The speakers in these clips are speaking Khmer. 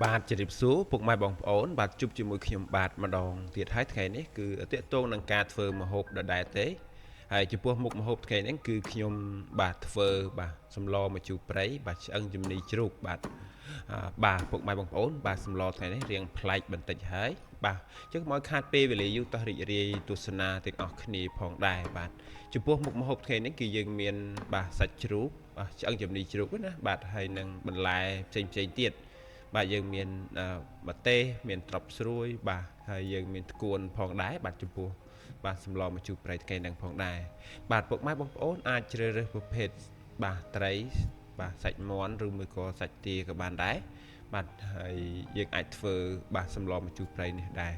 បាទជម្រាបសួរពុកម៉ែបងប្អូនបាទជួបជាមួយខ្ញុំបាទម្ដងទៀតហើយថ្ងៃនេះគឺតាក់ទងនឹងការធ្វើម្ហូបដដែលទេហើយចំពោះមុខម្ហូបថ្ងៃនេះគឺខ្ញុំបាទធ្វើបាទសម្លម្ជូរព្រៃបាទឆ្អឹងជំនីជ្រូកបាទបាទពុកម៉ែបងប្អូនបាទសម្លថ្ងៃនេះរៀងប្លែកបន្តិចហើយបាទអញ្ចឹងមកខាតពេលវេលាយូរតោះរីករាយទស្សនាទាំងអស់គ្នាផងដែរបាទចំពោះមុខម្ហូបថ្ងៃនេះគឺយើងមានបាទសាច់ជ្រូកបាទឆ្អឹងជំនីជ្រូកណាបាទហើយនឹងបន្លែផ្សេងទៀតបាទយើងមានម្ទេសមានត្រប់ស្រួយបាទហើយយើងមានធ្គួនផងដែរបាទចំពោះបាទសម្លម្ជូរព្រៃថ្ងៃហ្នឹងផងដែរបាទពុកម៉ែបងប្អូនអាចជ្រើសរើសប្រភេទបាទត្រីបាទសាច់មាន់ឬមួយក៏សាច់ទាក៏បានដែរបាទហើយយើងអាចធ្វើបាទសម្លម្ជូរព្រៃនេះដែរ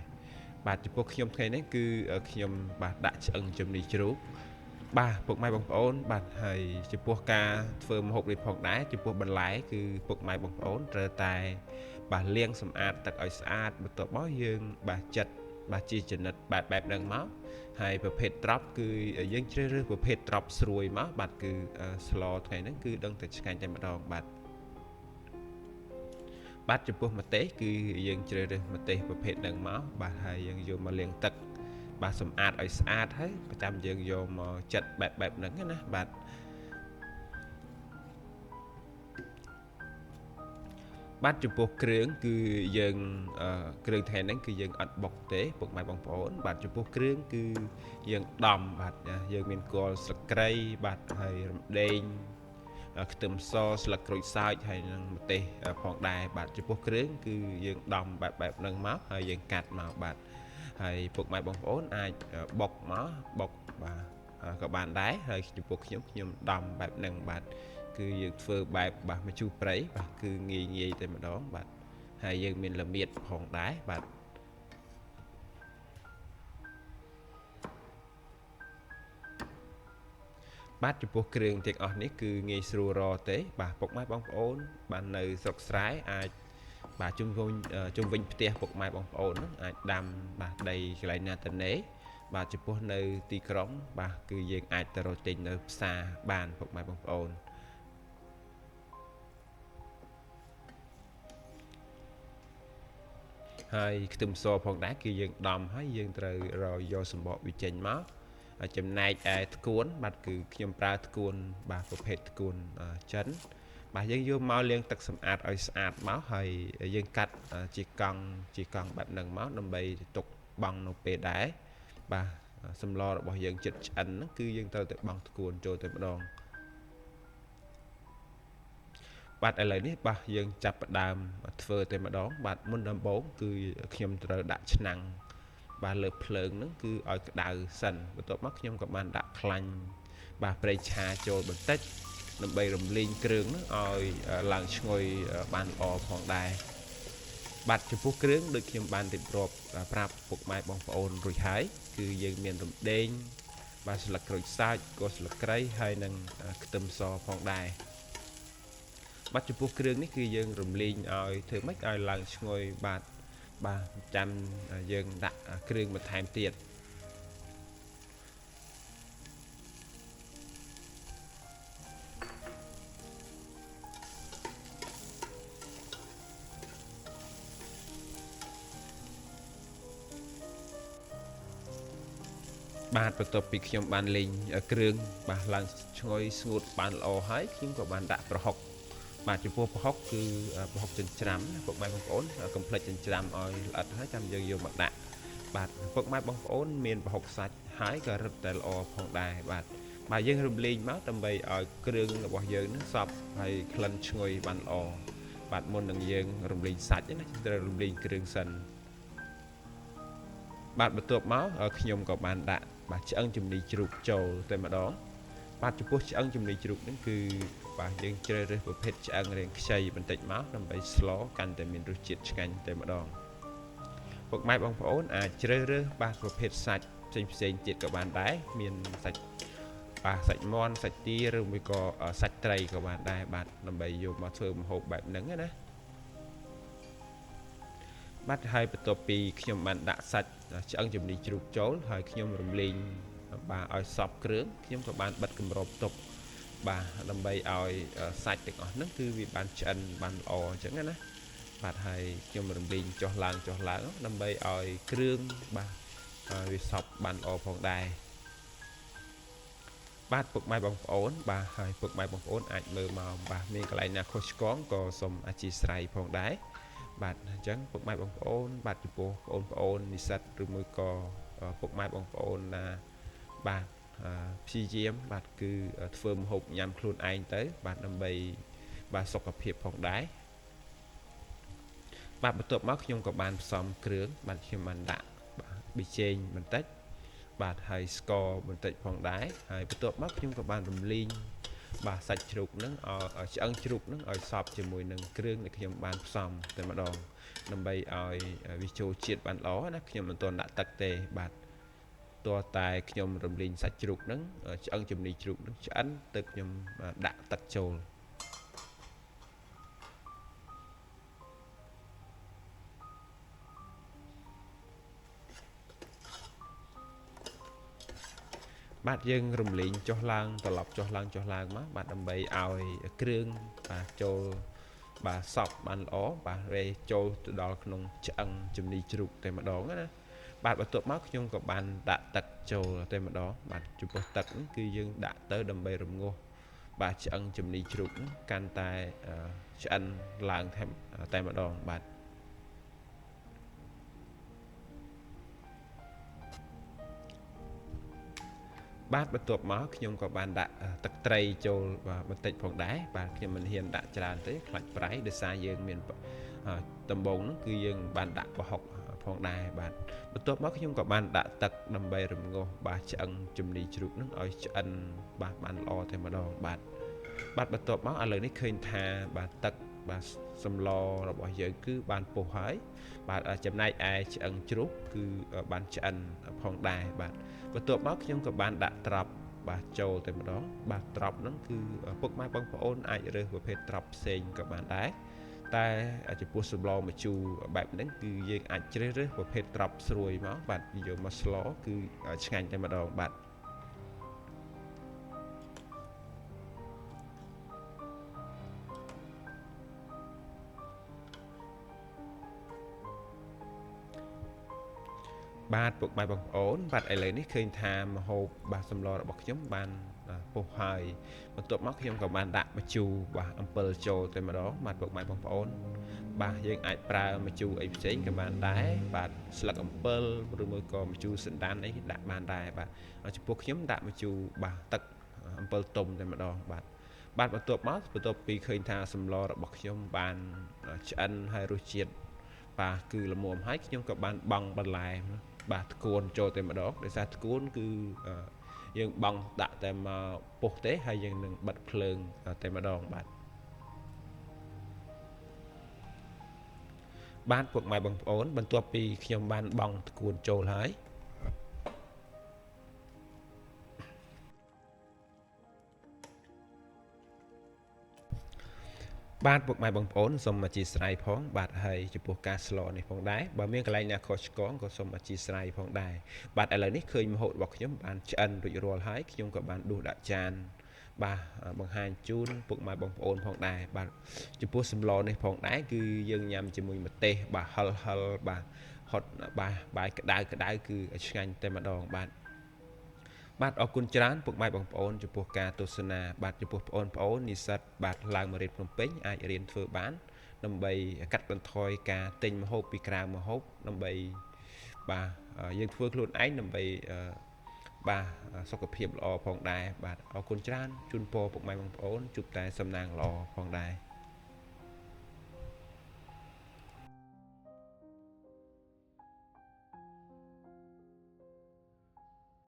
បាទចំពោះខ្ញុំថ្ងៃនេះគឺខ្ញុំបាទដាក់ឆ្អឹងជំនីជ្រូកបាទពុកម៉ែបងប្អូនបាទហើយចំពោះការធ្វើម្ហូបនេះផងដែរចំពោះបន្លែគឺពុកម៉ែបងប្អូនត្រូវតែបាទលាងសម្អាតទឹកឲ្យស្អាតបន្ទាប់មកយើងបាទចិតបាទជាចំណិតបែបហ្នឹងមកហើយប្រភេទត្រប់គឺយើងជ្រើសរើសប្រភេទត្រប់ស្រួយមកបាទគឺស្លថ្ងៃហ្នឹងគឺដឹងតែឆ្ងាញ់តែម្ដងបាទចំពោះម្ទេសគឺយើងជ្រើសរើសម្ទេសប្រភេទហ្នឹងមកបាទហើយយើងយកមកលាងទឹកបាទសម្អាតឲ្យស្អាតហើយចាំយើងយកមកចិតបែបហ្នឹងណាបាទចំពោះគ្រឿងគឺយើងគ្រឿងថ្ងៃហ្នឹងគឺយើងអត់បុកទេពុកម៉ែបងប្អូនបាទចំពោះគ្រឿងគឺយើងដំបាទយើងមានគល់ស្លឹកគ្រៃបាទហើយរំដេងខ្ទឹមសស្លឹកក្រូចសើចហើយនឹងម្ទេសផងដែរបាទចំពោះគ្រឿងគឺយើងដំបែបហ្នឹងមកហើយយើងកាត់មកបាទហើយពុកម៉ែបងប្អូនអាចបុកមកបុកបាទក៏បានដែរហើយចំពោះខ្ញុំដំបែបហ្នឹងបាទគឺយើងធ្វើបែបបាទម្ជូរព្រៃបាទគឺងាយតែម្ដងបាទហើយយើងមានល្មៀតផងដែរបាទចំពោះគ្រឿងទាំងអស់នេះគឺងាយស្រួលរកទេបាទពុកម៉ែបងប្អូនបាននៅស្រុកស្រែអាចបាទជុំវិញផ្ទះពុកម៉ែបងប្អូនហ្នឹងអាចដាំបាទដីកន្លែងណាទៅណេបាទចំពោះនៅទីក្រុងបាទគឺយើងអាចទៅរកទិញនៅផ្សារបានពុកម៉ែបងប្អូនហើយខ្ទឹមសផងដែរគឺយើងដំហើយយើងត្រូវរយកសម្បកវាចេញមកចំណែកឯធ្គួនបាទគឺខ្ញុំប្រើធ្គួនបាទប្រភេទធ្គួនចិនបាទយើងយកមកលាងទឹកសម្អាតឲ្យស្អាតមកហើយយើងកាត់ជាកង់បែបហ្នឹងមកដើម្បីទុកបង់នៅពេលដែរបាទសម្លរបស់យើងចិត្តឆ្អិនហ្នឹងគឺយើងត្រូវតែបង់ធ្គួនចូលតែម្ដងបាទឥឡូវនេះបាទយើងចាប់ផ្ដើមធ្វើតែម្ដងបាទមុនដំបូងគឺខ្ញុំត្រូវដាក់ឆ្នាំងបាទលើភ្លើងហ្នឹងគឺឲ្យក្តៅសិនបន្ទាប់មកខ្ញុំក៏បានដាក់ខ្លាញ់បាទប្រេងឆាចូលបន្តិចដើម្បីរំលីងគ្រឿងហ្នឹងឲ្យឡើងឈ្ងុយបានល្អផងដែរបាទចំពោះគ្រឿងដូចខ្ញុំបានរៀបរាប់ប្រាប់ពុកម៉ែបងប្អូនរួចហើយគឺយើងមានរំដេងបាទស្លឹកក្រូចសើចគល់ស្លឹកគ្រៃហើយនិងខ្ទឹមសផងដែរបាទចំពោះគ្រឿងនេះគឺយើងរំលីងឲ្យធ្វើម៉េចឲ្យឡើងឈ្ងុយបាទចាំយើងដាក់គ្រឿងបន្ថែមទៀតបាទបន្ទាប់ពីខ្ញុំបានលីងគ្រឿងបាទឡើងឈ្ងុយស្ងួតបានល្អហើយខ្ញុំក៏បានដាក់ប្រហុកបាទចំពោះប្រហុកគឺប្រហុកចិញ្ច្រាំពុកម៉ែបងប្អូនកុំភ្លេចចិញ្ច្រាំឲ្យល្អិតហើយចាំយើងយកមកដាក់បាទពុកម៉ែបងប្អូនមានប្រហុកសាច់ហើយក៏រឹតតែល្អផងដែរបាទយើងរំលីងមកដើម្បីឲ្យគ្រឿងរបស់យើងនឹងសព្វហើយក្លិនឈ្ងុយបានល្អបាទមុននឹងយើងរំលីងសាច់ណាត្រូវរំលីងគ្រឿងសិនបាទបន្ទាប់មកខ្ញុំក៏បានដាក់បាទឆ្អឹងជំនីជ្រូកចូលតែម្ដងបាទចំពោះឆ្អឹងជំនីជ្រូកហ្នឹងគឺបាទយើងជ្រើសរើសប្រភេទឆ្អឹងរាងខ្ចីបន្តិចមកដើម្បីស្លកាន់តែមានរសជាតិឆ្ងាញ់តែម្ដងពុកម៉ែបងប្អូនអាចជ្រើសរើសបាទប្រភេទសាច់ផ្សេងទៀតក៏បានដែរមានសាច់សាច់មាន់សាច់ទាឬមួយក៏សាច់ត្រីក៏បានដែរបាទដើម្បីយកមកធ្វើម្ហូបបែបហ្នឹងណាបាទហើយបន្ទាប់ពីខ្ញុំបានដាក់សាច់ឆ្អឹងជំនីជ្រូកចូលហើយខ្ញុំរំលីងបាទឲ្យសព្វគ្រឿងខ្ញុំក៏បានបិទគម្របទុកបាទដើម្បីឲ្យសាច់ទាំងអស់ហ្នឹងគឺវាបានឆ្អិនបានល្អអញ្ចឹងណា បាទហើយខ្ញុំរំលឹកចុះឡើងដើម្បីឲ្យគ្រឿងបាទវាសពបានល្អផងដែរបាទពុកម៉ែបងប្អូនបាទហើយពុកម៉ែបងប្អូនអាចមើលមកបាទមានកន្លែងណាខុសឆ្គងក៏សូមអធិស្ឋានផងដែរបាទអញ្ចឹងពុកម៉ែបងប្អូនបាទចំពោះបងប្អូននិស្សិតឬមួយក៏ពុកម៉ែបងប្អូនណាបាទព្យាយាមបាទគឺធ្វើម្ហូបញ៉ាំខ្លួនឯងទៅបាទដើម្បីបាទសុខភាពផងដែរបាទបន្ទាប់មកខ្ញុំក៏បានផ្សំគ្រឿងបាទខ្ញុំបានដាក់បាទប៊ីចេងបន្តិចបាទហើយស្ករបន្តិចផងដែរហើយបន្ទាប់មកខ្ញុំក៏បានរំលីងបាទសាច់ជ្រូកហ្នឹងឲ្យឆ្អឹងជ្រូកហ្នឹងឲ្យសព្វជាមួយនឹងគ្រឿងដែលខ្ញុំបានផ្សំតែម្ដងដើម្បីឲ្យវាចូលជាតិបានល្អណាខ្ញុំមិនទាន់ដាក់ទឹកទេបាទតើតែខ្ញុំរំលីងសាច់ជ្រូកហ្នឹងឆ្អឹងជំនីជ្រូកហ្នឹងឆ្អិនទៅខ្ញុំដាក់ទឹកចូលបាទយើងរំលែងចុះឡើងត្រឡប់ចុះឡើងមកបាទដើម្បីឲ្យគ្រឿងបាទចូលបាទសពបានល្អបាទរេចូលទៅដល់ក្នុងឆ្អឹងជំនីជ្រូកតែម្ដងណាបាទបន្ទាប់មកខ្ញុំក៏បានដាក់ទឹកចូលតែម្ដងបាទចំពោះទឹកគឺយើងដាក់ទៅដើម្បីរំងាស់បាទឆ្អឹងជំនីជ្រូកកាន់តែឆ្អិនឡើងតែម្ដងបាទបាទបន្ទាប់មកខ្ញុំក៏បានដាក់ទឹកត្រីចូលបន្តិចផងដែរបាទខ្ញុំមិនហ៊ានដាក់ច្រើនទេខ្លាចប្រៃដោយសារយើងមានដំបូងហ្នឹងគឺយើងបានដាក់ប្រហុកផងដែរបាទបន្ទាប់មកខ្ញុំក៏បានដាក់ទឹកដើម្បីរំងាស់បាទឆ្អឹងជំនីជ្រូកហ្នឹងឲ្យឆ្អិនបាទបានល្អតែម្ដងបាទបន្ទាប់មកឥឡូវនេះឃើញថាបាទទឹកបាទសម្លរបស់យើងគឺបានពុះហើយបាទចំណែកឯឆ្អឹងជ្រូកគឺបានឆ្អិនផងដែរបាទបន្ទាប់មកខ្ញុំក៏បានដាក់ត្រប់បាទចូលតែម្ដងបាទត្រប់ហ្នឹងគឺពុកម៉ែបងប្អូនអាចរើសប្រភេទត្រប់ផ្សេងក៏បានដែរតែចំពោះសម្លម្ជូរបែបហ្នឹងគឺយើងអាចជ្រើសរើសប្រភេទត្រប់ស្រួយមកបាទយកមកស្លគឺឆ្ងាញ់តែម្ដងបាទបាទពុកម៉ែបងប្អូនបាទឥឡូវនេះឃើញថាម្ហូបបាទសម្លរបស់ខ្ញុំបានពុះហើយបន្ទាប់មកខ្ញុំក៏បានដាក់ម្ជូរបាទអំពិលចូលតែម្ដងបាទពុកម៉ែបងប្អូនបាទយើងអាចប្រើម្ជូរអីផ្សេងក៏បានដែរបាទស្លឹកអំពិលឬមួយក៏ម្ជូរសណ្តាន់អីដាក់បានដែរបាទចំពោះខ្ញុំដាក់ម្ជូរបាទទឹកអំពិលទុំតែម្ដងបាទបន្ទាប់ពីឃើញថាសម្លរបស់ខ្ញុំបានឆ្អិនហើយរសជាតិបាទគឺល្មមហើយខ្ញុំក៏បានបង់បន្លែបាទធ្គួនចូលតែម្ដងដោយសារធ្គួនគឺយើងបង់ដាក់តែមកពុះទេហើយយើងនឹងបិទភ្លើងតែម្ដងបាទពុកម៉ែបងប្អូនបន្ទាប់ពីខ្ញុំបានបង់ធ្គួនចូលហើយបាទពុកម៉ែបងប្អូនសូមអធិស្ឋានផងបាទហើយចំពោះការស្លនេះផងដែរបើមានកន្លែងណាខុសឆ្គងក៏សូមអធិស្ឋានផងដែរបាទឥឡូវនេះឃើញម្ហូបរបស់ខ្ញុំបានឆ្អិនរួចរាល់ហើយខ្ញុំក៏បានដួសដាក់ចានបាទបង្ហាញជូនពុកម៉ែបងប្អូនផងដែរបាទចំពោះសម្លនេះផងដែរគឺយើងញ៉ាំជាមួយម្ទេសបាទហិលបាទហត់បាទបាយក្តៅគឺឆ្ងាញ់តែម្ដងបាទអរគុណច្រើនពុកម៉ែបងប្អូនចំពោះការទស្សនាបាទចំពោះបងប្អូននិស្សិតបាទឡើងមករៀនភ្នំពេញអាចរៀនធ្វើបានដើម្បីកាត់បន្ថយការទិញម្ហូបពីក្រៅម្ហូបដើម្បីបាទយើងធ្វើខ្លួនឯងដើម្បីបាទសុខភាពល្អផងដែរបាទអរគុណច្រើនជូនពរពុកម៉ែបងប្អូនជួបតែសំណាងល្អផងដែរ